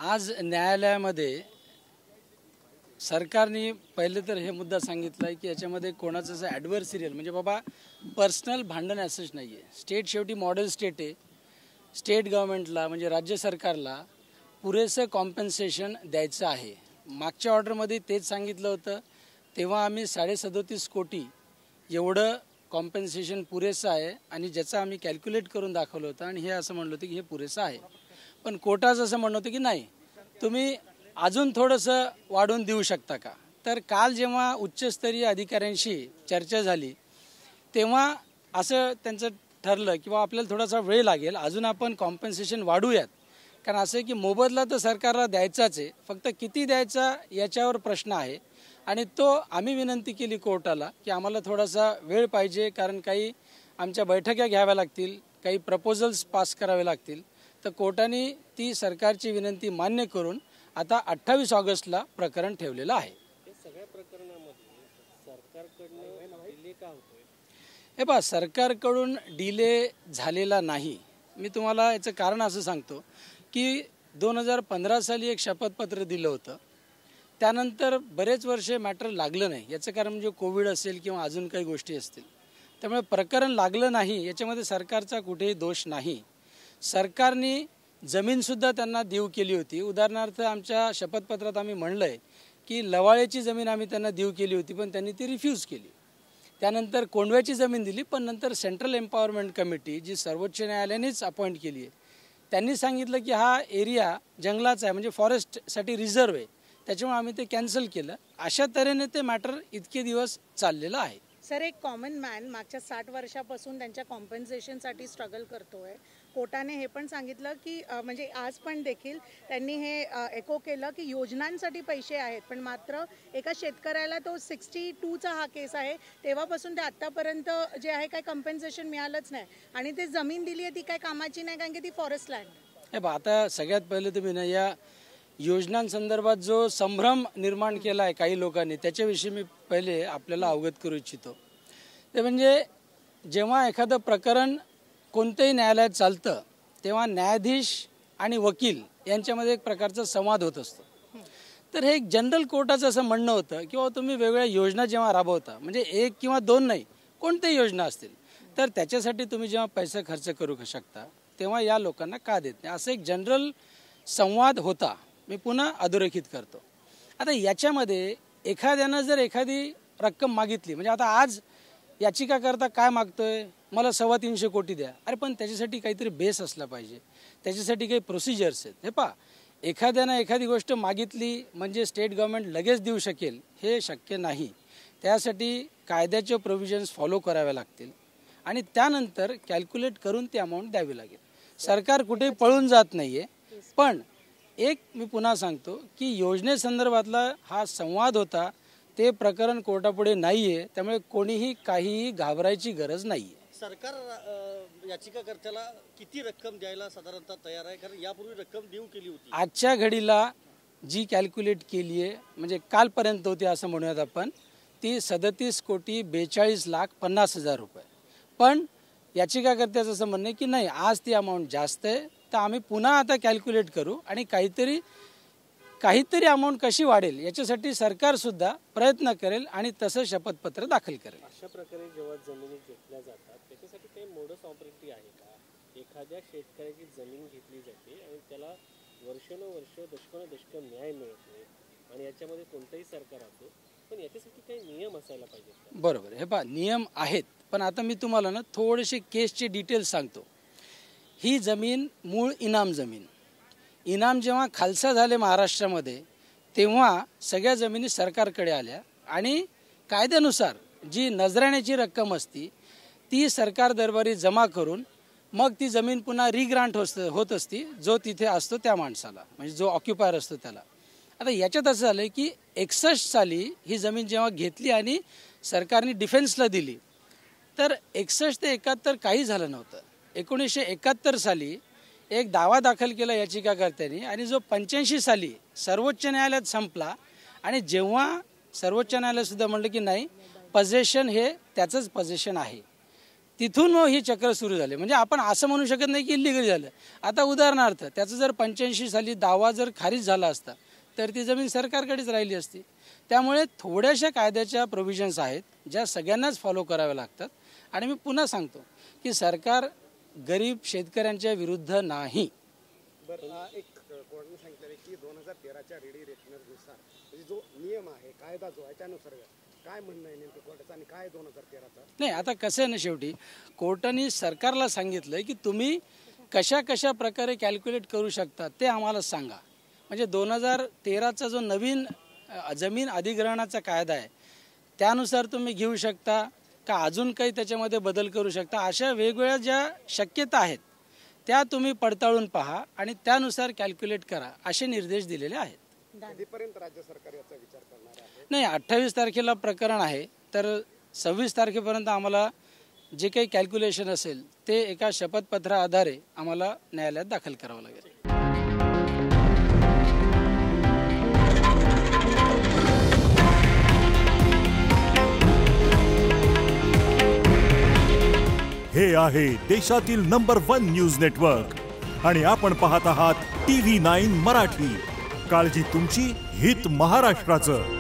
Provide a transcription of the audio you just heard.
आज न्यायालयामध्ये सरकारने पहिले तर हे मुद्दा सांगितला आहे की याच्यामध्ये कोणाचं असं ॲडव्हर्सरियल म्हणजे बाबा पर्सनल भांडण असंच नाही आहे. स्टेट शेवटी मॉडेल स्टेट आहे. स्टेट गव्हर्नमेंटला म्हणजे राज्य सरकारला पुरेसं कॉम्पन्सेशन द्यायचं आहे. मागच्या ऑर्डरमध्ये तेच सांगितलं होतं. तेव्हा आम्ही 37.5 कोटी एवढं कॉम्पन्सेशन पुरेसं आहे आणि ज्याचं आम्ही कॅल्क्युलेट करून दाखवलं होतं आणि हे असं म्हणलं होतं की हे पुरेसं आहे. पण कोर्टाचं असं म्हणणं होतं की नाही, तुम्ही अजून थोडंसं वाढवून देऊ शकता का. तर काल जेव्हा उच्चस्तरीय अधिकाऱ्यांशी चर्चा झाली तेव्हा असं त्यांचं ठरलं की बाबा आपल्याला थोडासा वेळ लागेल, अजून आपण कॉम्पन्सेशन वाढवूयात. कारण असं आहे की मोबदला तर सरकारला द्यायचाच आहे, फक्त किती द्यायचा याच्यावर प्रश्न आहे. आणि तो आम्ही विनंती केली कोर्टाला की आम्हाला थोडासा वेळ पाहिजे, कारण काही आमच्या बैठका घ्याव्या लागतील, काही प्रपोजल्स पास करावे लागतील. तर कोर्टाने ती सरकारची विनंती मान्य करून आता 28 ऑगस्टला प्रकरण ठेवलेलं आहे. सगळ्या प्रकरणामध्ये सरकारकडून डिले का होतोय? हे पहा, सरकारकडून डिले झालेला नाही. मी तुम्हाला याचं कारण असं सांगतो की 2015 साली एक शपथपत्र दिलं होतं. त्यानंतर बरेच वर्षे मॅटर लागलं नाही. याचं कारण म्हणजे कोविड असेल किंवा अजून काही गोष्टी असतील. त्यामुळे प्रकरण लागलं नाही, याच्यामध्ये सरकारचा कुठेही दोष नाही. सरकारने जमीनसुद्धा त्यांना देऊ केली होती. उदाहरणार्थ आमच्या शपथपत्रात आम्ही म्हणलं आहे की लवाळ्याची जमीन आम्ही त्यांना देऊ केली होती, पण त्यांनी ती रिफ्यूज केली. त्यानंतर कोंडव्याची जमीन दिली, पण नंतर सेंट्रल एम्पॉवरमेंट कमिटी जी सर्वोच्च न्यायालयानेच अपॉइंट केली आहे, त्यांनी सांगितलं की हा एरिया जंगलाचा आहे, म्हणजे फॉरेस्टसाठी रिझर्व आहे, त्याच्यामुळे आम्ही ते कॅन्सल केलं. अशा तऱ्हेने ते मॅटर इतके दिवस चाललेलं आहे. सर, एक कॉमन मॅन मागच्या 60 वर्षापासून त्यांच्या कॉम्पन्सेशनसाठी स्ट्रगल करतोय. कोर्टाने हे पण सांगितलं की म्हणजे आज पण देखील त्यांनी हे एको केलं की योजनांसाठी पैसे आहेत, पण मात्र एका शेतकऱ्याला तो 62चा हा केस आहे तेव्हापासून ते आत्तापर्यंत जे आहे काही कॉम्पन्सेशन मिळालंच नाही. आणि ते जमीन दिली आहे ती काय कामाची नाही, कारण की ती फॉरेस्ट लँड. हे बा, आता सगळ्यात पहिले तुम्ही ना या योजनांसंदर्भात जो संभ्रम निर्माण केला आहे काही लोकांनी, त्याच्याविषयी मी पहिले आपल्याला अवगत करू इच्छितो. ते म्हणजे जेव्हा एखादं प्रकरण कोणत्याही न्यायालयात चालतं तेव्हा न्यायाधीश आणि वकील यांच्यामध्ये एक प्रकारचा संवाद होत असतो. तर हे एक जनरल कोर्टाचं असं म्हणणं होतं की बाबा तुम्ही वेगवेगळ्या योजना जेव्हा राबवता, म्हणजे 1 किंवा 2 नाही, कोणत्याही योजना असतील, तर त्याच्यासाठी तुम्ही जेव्हा पैसे खर्च करू शकता तेव्हा या लोकांना का देत नाही, असं एक जनरल संवाद होता. मी पुन्हा अधोरेखित करतो. आता याच्यामध्ये एखाद्यानं जर एखादी रक्कम मागितली, म्हणजे आता आज याचिकाकर्ता काय मागतोय, मला 325 कोटी द्या. अरे पण त्याच्यासाठी काहीतरी बेस असला पाहिजे, त्याच्यासाठी काही प्रोसिजर्स आहेत. हे पहा, एखाद्यानं एखादी गोष्ट मागितली म्हणजे स्टेट गव्हर्नमेंट लगेच देऊ शकेल हे शक्य नाही. त्यासाठी कायद्याचे प्रोव्हिजन्स फॉलो करावे लागतील आणि त्यानंतर कॅल्क्युलेट करून ती अमाऊंट द्यावी लागेल. सरकार कुठेही पळून जात नाही आहे. पण एक मी पुन्हा सांगतो की योजनेसंदर्भातला हा संवाद होता, ते प्रकरण कोर्टापुढे नाही आहे. त्यामुळे कोणीही काहीही घाबरायची गरज नाही आहे. सरकार याचिकाकर्त्याला किती रक्कम द्यायला साधारणतः तयार आहे? कारण यापूर्वी रक्कम देऊ केली होती. आजच्या घडीला जी कॅल्क्युलेट केली आहे, म्हणजे कालपर्यंत होती असं म्हणूयात आपण, ती 37,42,50,00,000 रुपये. पण याचिकाकर्त्याचं असं म्हणणं आहे की नाही, आज ती अमाऊंट जास्त आहे, तर आम्ही पुन्हा आता कॅल्क्युलेट करू आणि काहीतरी अमाऊंट कशी वाढेल याच्यासाठी सरकारसुद्धा प्रयत्न करेल आणि तसं शपथपत्र दाखल करेल. अशा प्रकारे जेव्हा जमिनी घेतल्या जातात त्याच्यासाठी काही मोडस ऑपरेटिव्ह आहे का? एखाद्या शेतकऱ्याची जमीन घेतली जाते आणि त्याला वर्षानुवर्ष दशकानुदशकं न्याय मिळत नाही आणि याच्यामध्ये कोणतंही सरकार असो, पण याच्यासाठी काही नियम असायला पाहिजेत. बरोबर. हे पहा, नियम आहेत, पण आता मी तुम्हाला ना थोडेसे केसचे डिटेल्स सांगतो. ही जमीन मूळ इनाम जमीन. इनाम जेव्हा खालसा झाले महाराष्ट्रामध्ये तेव्हा सगळ्या जमिनी सरकारकडे आल्या आणि कायद्यानुसार जी नजराण्याची रक्कम असती ती सरकार दरबारी जमा करून मग ती जमीन पुन्हा रिग्रांट होत असती जो तिथे असतो त्या माणसाला, म्हणजे जो ऑक्युपायर असतो त्याला. आता याच्यात असं झालं की 61 साली ही जमीन जेव्हा घेतली आणि सरकारने डिफेन्सला दिली, तर 61 ते 71 काही झालं नव्हतं. 1971 साली एक दावा दाखल केला याचिकाकर्त्यांनी आणि जो 85 साली सर्वोच्च न्यायालयात संपला. आणि जेव्हा सर्वोच्च न्यायालयात सुद्धा म्हणलं की नाही, पजेशन हे त्याचंच पजेशन आहे, तिथून मग ही चक्र सुरू झाले. म्हणजे आपण असं म्हणू शकत नाही की इलिगल झालं. आता उदाहरणार्थ त्याचं जर 85 साली दावा जर खारिज झाला असता तर ती जमीन सरकारकडेच राहिली असती. त्यामुळे थोड्याशा कायद्याच्या प्रोव्हिजन्स आहेत ज्या सगळ्यांनाच फॉलो कराव्या लागतात. आणि मी पुन्हा सांगतो की सरकार गरीब शेतकऱ्यांच्या विरुद्ध नाही. एक कोर्टाने सांगितलं की 2013च्या रेडी रेशनरनुसार म्हणजे जो नियम आहे कायदा जो आहे त्यानुसार काय म्हणणं आहे नेमकं कोर्टाचं आणि काय 2013चा? नाही, आता कसं आहे ना, शेवटी कोर्टाने सरकारला सांगितलं की तुम्ही कशा कशा प्रकारे कॅल्क्युलेट करू शकता ते आम्हाला सांगा. म्हणजे 2013चा जो नवीन जमीन अधिग्रहणाचा कायदा आहे त्यानुसार तुम्ही घेऊ शकता का अजून काही त्याच्यामध्ये बदल करू शकता. अशा वेगवेगळ्या ज्या शक्यता आहेत त्या तुम्ही पडताळून पहा आणि त्यानुसार कॅल्क्युलेट करा असे निर्देश दिलेले आहेत. कधीपर्यंत राज्य सरकार याचा विचार करणार आहे? नाही, 28 तारखेला प्रकरण आहे तर 26 तारखेपर्यंत आम्हाला जे काही कॅल्क्युलेशन असेल ते एका शपथपत्रा आधारे आम्हाला न्यायालयात दाखल करावं लागेल. हे आहे देशातील नंबर 1 न्यूज नेटवर्क आणि आपण पाहत आहात TV9 मराठी. काळजी तुमची, हित महाराष्ट्राचं.